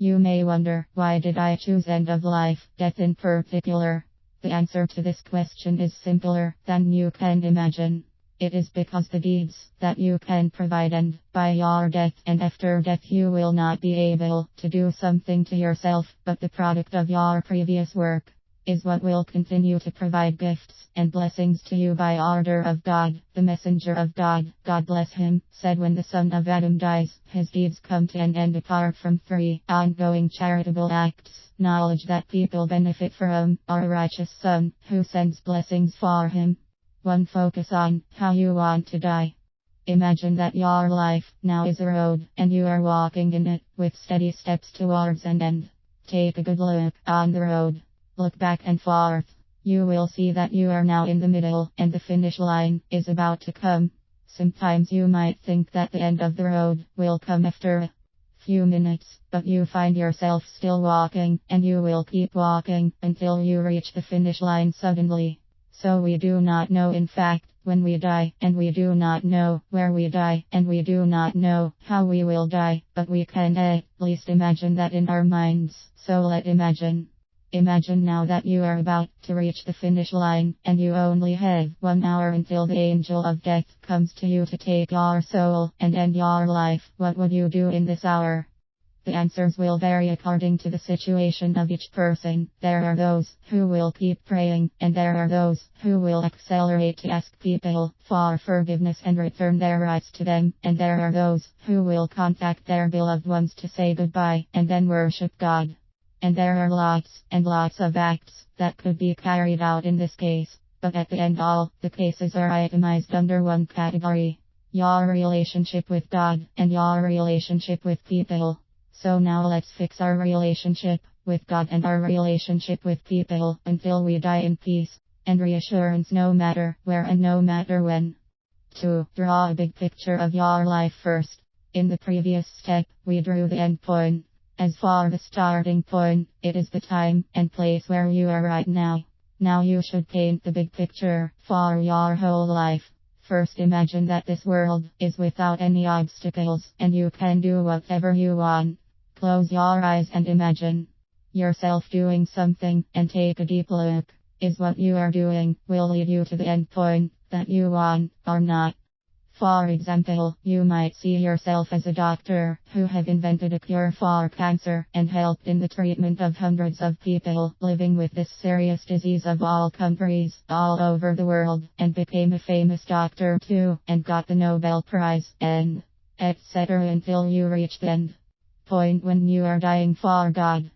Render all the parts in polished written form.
You may wonder, why did I choose end of life, death in particular? The answer to this question is simpler than you can imagine. It is because the deeds that you can provide and by your death and after death you will not be able to do something to yourself, but the product of your previous work is what will continue to provide gifts and blessings to you by order of God. The messenger of God, God bless him, said when the son of Adam dies, his deeds come to an end apart from 3 ongoing charitable acts, knowledge that people benefit from, or a righteous son who sends blessings for him. 1. Focus on how you want to die. Imagine that your life now is a road, and you are walking in it with steady steps towards an end. Take a good look on the road. Look back and forth. You will see that you are now in the middle, and the finish line is about to come. Sometimes you might think that the end of the road will come after a few minutes, but you find yourself still walking, and you will keep walking until you reach the finish line suddenly. So we do not know in fact when we die, and we do not know where we die, and we do not know how we will die, but we can at least imagine that in our minds. So let's imagine. Imagine now that you are about to reach the finish line, and you only have 1 hour until the angel of death comes to you to take your soul and end your life. What would you do in this hour? The answers will vary according to the situation of each person. There are those who will keep praying, and there are those who will accelerate to ask people for forgiveness and return their rights to them, and there are those who will contact their beloved ones to say goodbye and then worship God. And there are lots and lots of acts that could be carried out in this case, but at the end all the cases are itemized under one category: your relationship with God and your relationship with people. So now let's fix our relationship with God and our relationship with people until we die in peace and reassurance no matter where and no matter when. 2. Draw a big picture of your life first. In the previous step, we drew the end point. As for the starting point, it is the time and place where you are right now. Now you should paint the big picture for your whole life. First, imagine that this world is without any obstacles, and you can do whatever you want. Close your eyes and imagine yourself doing something, and take a deep look. Is what you are doing will lead you to the end point that you want or not? For example, you might see yourself as a doctor who have invented a cure for cancer and helped in the treatment of hundreds of people living with this serious disease of all countries all over the world, and became a famous doctor too, and got the Nobel Prize, and etc. until you reach the end point when you are dying for God.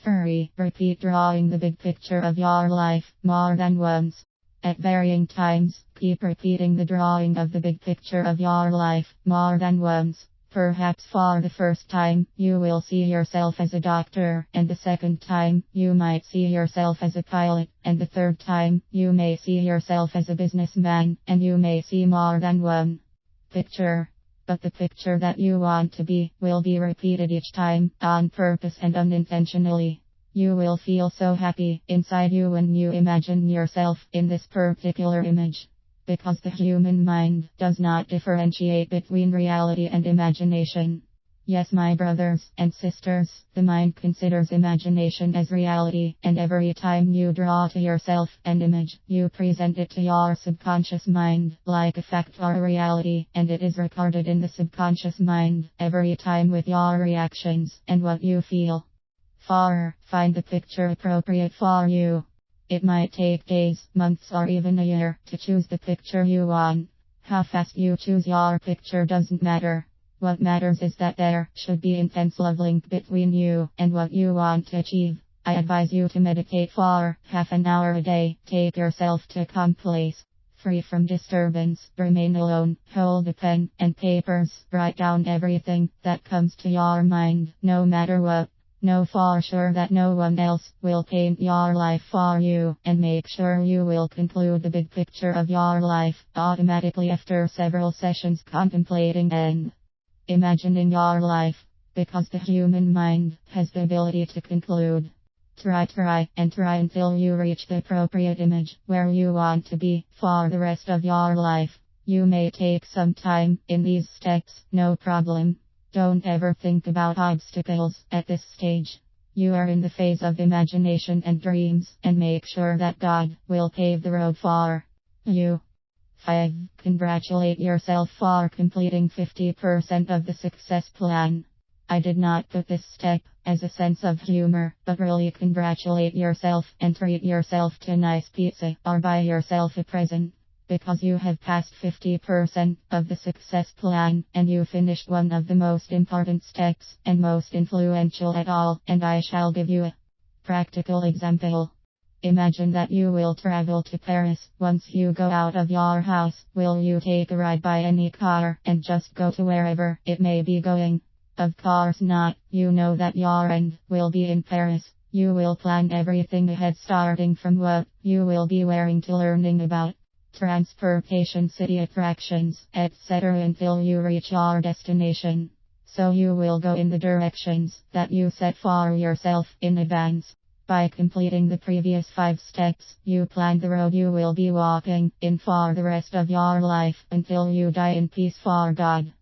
3. Repeat drawing the big picture of your life more than once. At varying times, keep repeating the drawing of the big picture of your life more than once. Perhaps for the first time, you will see yourself as a doctor, and the second time, you might see yourself as a pilot, and the third time, you may see yourself as a businessman, and you may see more than one picture. But the picture that you want to be will be repeated each time, on purpose and unintentionally. You will feel so happy inside you when you imagine yourself in this particular image. Because the human mind does not differentiate between reality and imagination. Yes, my brothers and sisters, the mind considers imagination as reality, and every time you draw to yourself an image, you present it to your subconscious mind like a fact or a reality, and it is recorded in the subconscious mind every time with your reactions and what you feel. 4. Find the picture appropriate for you. It might take days, months, or even a year to choose the picture you want. How fast you choose your picture doesn't matter. What matters is that there should be intense love link between you and what you want to achieve. I advise you to meditate for half an hour a day. Take yourself to a calm place, free from disturbance. Remain alone. Hold a pen and papers. Write down everything that comes to your mind, no matter what. Know for sure that no one else will paint your life for you, and make sure you will conclude the big picture of your life automatically after several sessions contemplating and imagining your life, because the human mind has the ability to conclude. Try until you reach the appropriate image where you want to be for the rest of your life. You may take some time in these steps, no problem. Don't ever think about obstacles at this stage. You are in the phase of imagination and dreams, and make sure that God will pave the road for you. 5. Congratulate yourself for completing 50% of the success plan. I did not put this step as a sense of humor, but really congratulate yourself and treat yourself to a nice pizza or buy yourself a present. Because you have passed 50% of the success plan and you finished one of the most important steps and most influential at all, and I shall give you a practical example. Imagine that you will travel to Paris. Once you go out of your house, will you take a ride by any car and just go to wherever it may be going? Of course not. You know that your end will be in Paris. You will plan everything ahead, starting from what you will be wearing to learning about transportation, city attractions, etc. until you reach your destination. So you will go in the directions that you set for yourself in advance. By completing the previous 5 steps, you plan the road you will be walking in for the rest of your life until you die in peace for God.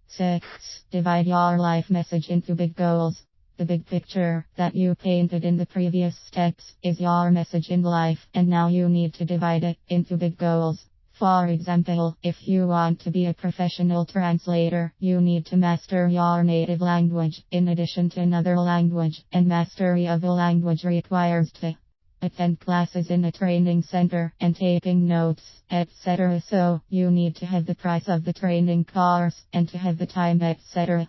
6. Divide your life message into big goals. The big picture that you painted in the previous steps is your message in life, and now you need to divide it into big goals. For example, if you want to be a professional translator, you need to master your native language in addition to another language, and mastery of a language requires to attend classes in a training center and taking notes, etc. So, you need to have the price of the training course and to have the time, etc.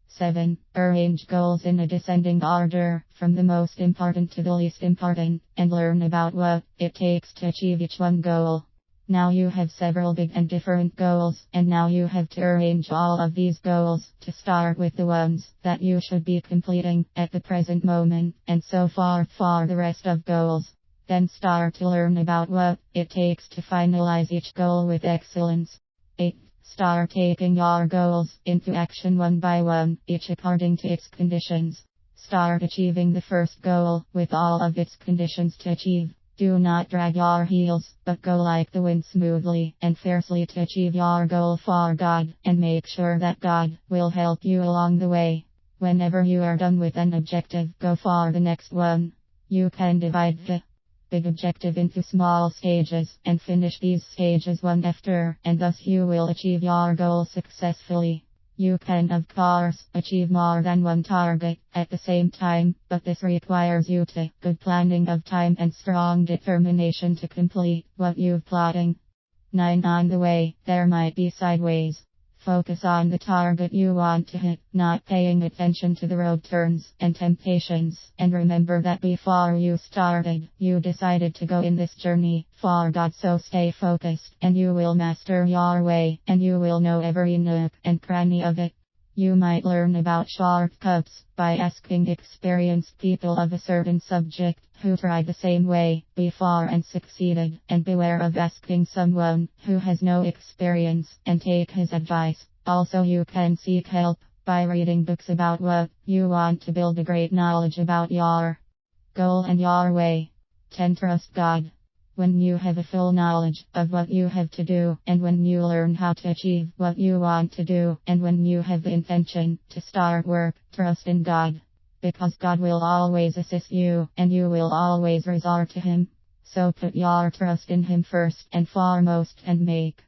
7. Arrange goals in a descending order, from the most important to the least important, and learn about what it takes to achieve each one goal. Now you have several big and different goals, and now you have to arrange all of these goals to start with the ones that you should be completing at the present moment, and so forth for the rest of goals. Then start to learn about what it takes to finalize each goal with excellence. 8. Start taking your goals into action one by one, each according to its conditions. Start achieving the first goal with all of its conditions to achieve. Do not drag your heels, but go like the wind smoothly and fiercely to achieve your goal for God, and make sure that God will help you along the way. Whenever you are done with an objective, go for the next one. You can divide the big objective into small stages and finish these stages one after, and thus you will achieve your goal successfully. You can, of course, achieve more than one target at the same time, but this requires you to good planning of time and strong determination to complete what you've plotting. 9. On the way, there might be sideways. Focus on the target you want to hit, not paying attention to the road turns and temptations, and remember that before you started, you decided to go in this journey for God, so stay focused, and you will master your way, and you will know every nook and cranny of it. You might learn about shortcuts by asking experienced people of a certain subject who tried the same way before and succeeded, and beware of asking someone who has no experience and take his advice. Also, you can seek help by reading books about what you want to build a great knowledge about your goal and your way. 10. Trust God. When you have a full knowledge of what you have to do, and when you learn how to achieve what you want to do, and when you have the intention to start work, trust in God. Because God will always assist you, and you will always resort to Him. So put your trust in Him first and foremost, and make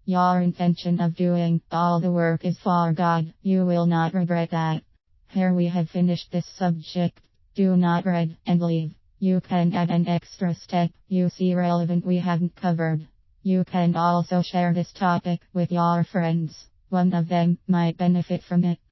your intention of doing all the work is for God. You will not regret that. Here we have finished this subject. Do not read and leave. You can add an extra step you see relevant we haven't covered. You can also share this topic with your friends. One of them might benefit from it.